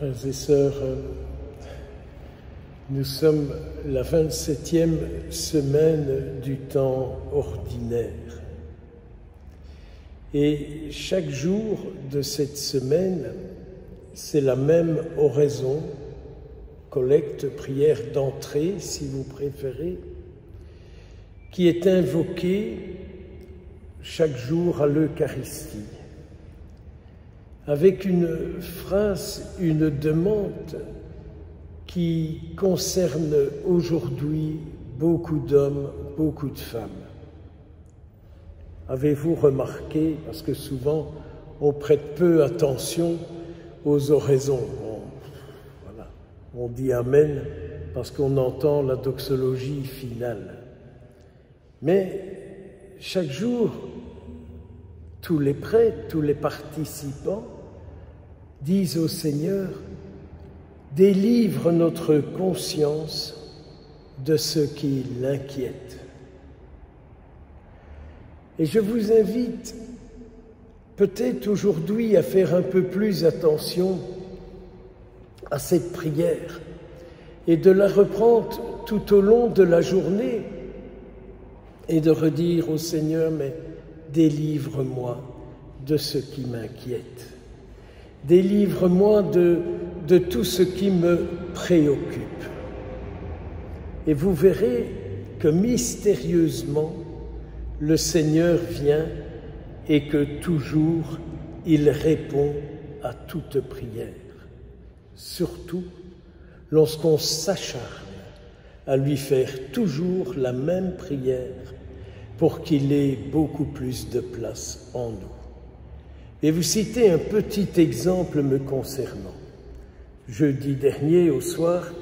Frères et sœurs, nous sommes la 27e semaine du temps ordinaire. Et chaque jour de cette semaine, c'est la même oraison, collecte, prière d'entrée, si vous préférez, qui est invoquée chaque jour à l'Eucharistie, avec une phrase, une demande qui concerne aujourd'hui beaucoup d'hommes, beaucoup de femmes. Avez-vous remarqué, parce que souvent on prête peu attention aux oraisons, on dit Amen parce qu'on entend la doxologie finale. Mais chaque jour, tous les prêtres, tous les participants disent au Seigneur: délivre notre conscience de ce qui l'inquiète. Et je vous invite peut-être aujourd'hui à faire un peu plus attention à cette prière et de la reprendre tout au long de la journée et de redire au Seigneur: mais délivre-moi de ce qui m'inquiète. Délivre-moi de tout ce qui me préoccupe. Et vous verrez que mystérieusement, le Seigneur vient et que toujours il répond à toute prière. Surtout lorsqu'on s'acharne à lui faire toujours la même prière pour qu'il ait beaucoup plus de place en nous. Et vous citez un petit exemple me concernant. Jeudi dernier, au soir,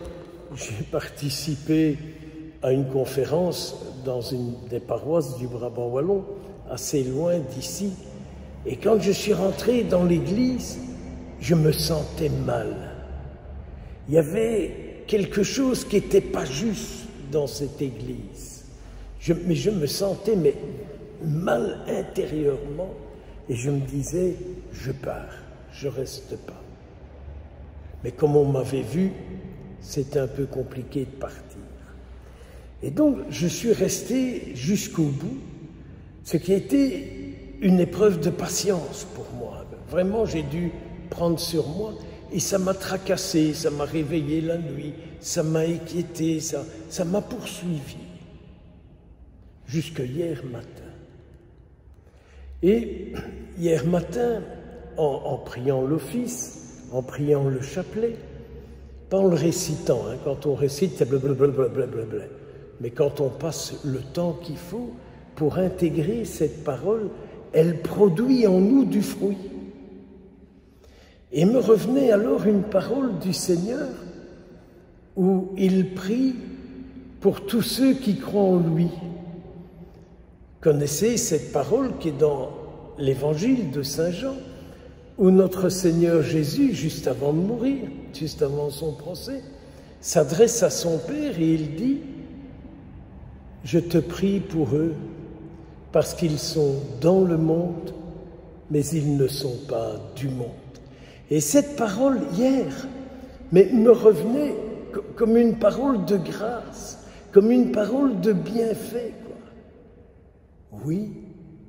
j'ai participé à une conférence dans une des paroisses du Brabant wallon, assez loin d'ici. Et quand je suis rentré dans l'église, je me sentais mal. Il y avait quelque chose qui n'était pas juste dans cette église. Mais je me sentais mal intérieurement. Et je me disais, je pars, je reste pas. Mais comme on m'avait vu, c'était un peu compliqué de partir. Et donc, je suis resté jusqu'au bout, ce qui a été une épreuve de patience pour moi. Vraiment, j'ai dû prendre sur moi, et ça m'a tracassé, ça m'a réveillé la nuit, ça m'a inquiété, ça m'a poursuivi, jusque hier matin. Et hier matin, en priant l'office, en priant le chapelet, pas en le récitant, quand on récite, c'est blablabla, mais quand on passe le temps qu'il faut pour intégrer cette parole, elle produit en nous du fruit. Et me revenait alors une parole du Seigneur où il prie pour tous ceux qui croient en lui. Connaissez cette parole qui est dans l'évangile de Saint Jean, où notre Seigneur Jésus, juste avant de mourir, juste avant son procès, s'adresse à son Père et il dit: je te prie pour eux, parce qu'ils sont dans le monde, mais ils ne sont pas du monde. Et cette parole, hier, me revenait comme une parole de grâce, comme une parole de bienfait, quoi. Oui,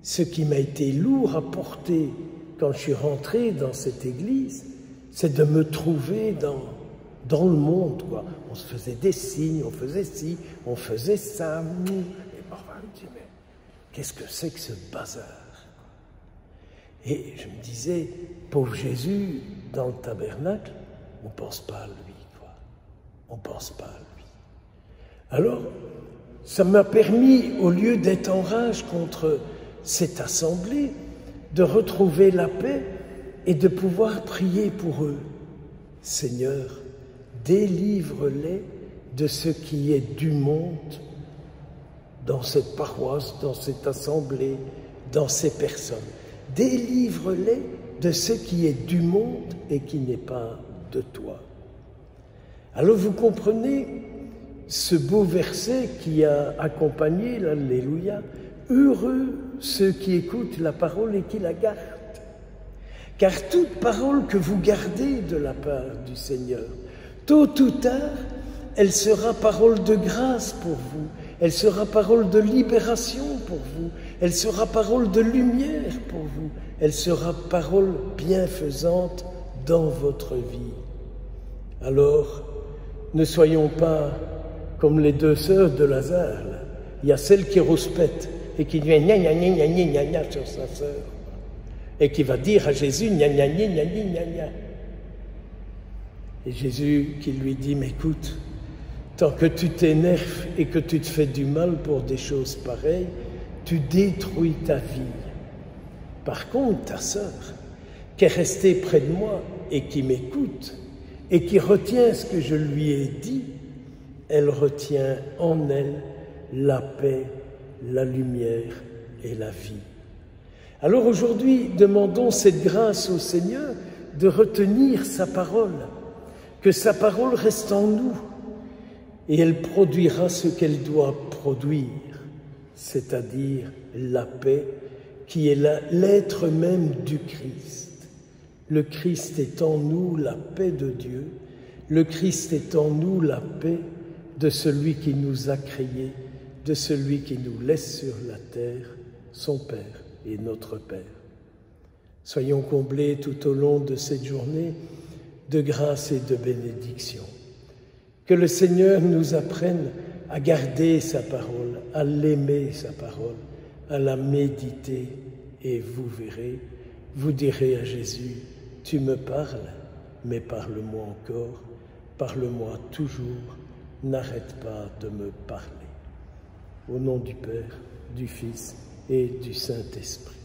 ce qui m'a été lourd à porter quand je suis rentré dans cette église, c'est de me trouver dans le monde, quoi. On se faisait des signes, on faisait ci, on faisait ça. Et parfois, je me dis, mais qu'est-ce que c'est que ce bazar? Et je me disais, pauvre Jésus, dans le tabernacle, on ne pense pas à lui, quoi. On ne pense pas à lui. Alors, ça m'a permis, au lieu d'être en rage contre cette assemblée, de retrouver la paix et de pouvoir prier pour eux. Seigneur, délivre-les de ce qui est du monde dans cette paroisse, dans cette assemblée, dans ces personnes. Délivre-les de ce qui est du monde et qui n'est pas de toi. Alors vous comprenez ce beau verset qui a accompagné l'Alléluia. Heureux ceux qui écoutent la parole et qui la gardent. Car toute parole que vous gardez de la part du Seigneur, tôt ou tard, elle sera parole de grâce pour vous, elle sera parole de libération pour vous, elle sera parole de lumière pour vous, elle sera parole bienfaisante dans votre vie. Alors, ne soyons pas comme les deux sœurs de Lazare. Là. Il y a celle qui rouspète et qui dit gna gna gna gna gna gna gna sur sa sœur et qui va dire à Jésus gna gna gna gna gna gna. Et Jésus qui lui dit, mais écoute, tant que tu t'énerves et que tu te fais du mal pour des choses pareilles, tu détruis ta vie. Par contre, ta sœur, qui est restée près de moi et qui m'écoute, et qui retient ce que je lui ai dit, elle retient en elle la paix, la lumière et la vie. Alors aujourd'hui, demandons cette grâce au Seigneur de retenir sa parole, que sa parole reste en nous, et elle produira ce qu'elle doit produire, c'est-à-dire la paix, qui est l'être même du Christ. Le Christ est en nous la paix de Dieu, le Christ est en nous la paix de celui qui nous a créés, de celui qui nous laisse sur la terre, son Père et notre Père. Soyons comblés tout au long de cette journée de grâce et de bénédiction. Que le Seigneur nous apprenne à garder sa parole, à l'aimer sa parole, à la méditer, et vous verrez, vous direz à Jésus, tu me parles, mais parle-moi encore, parle-moi toujours, n'arrête pas de me parler. Au nom du Père, du Fils et du Saint-Esprit.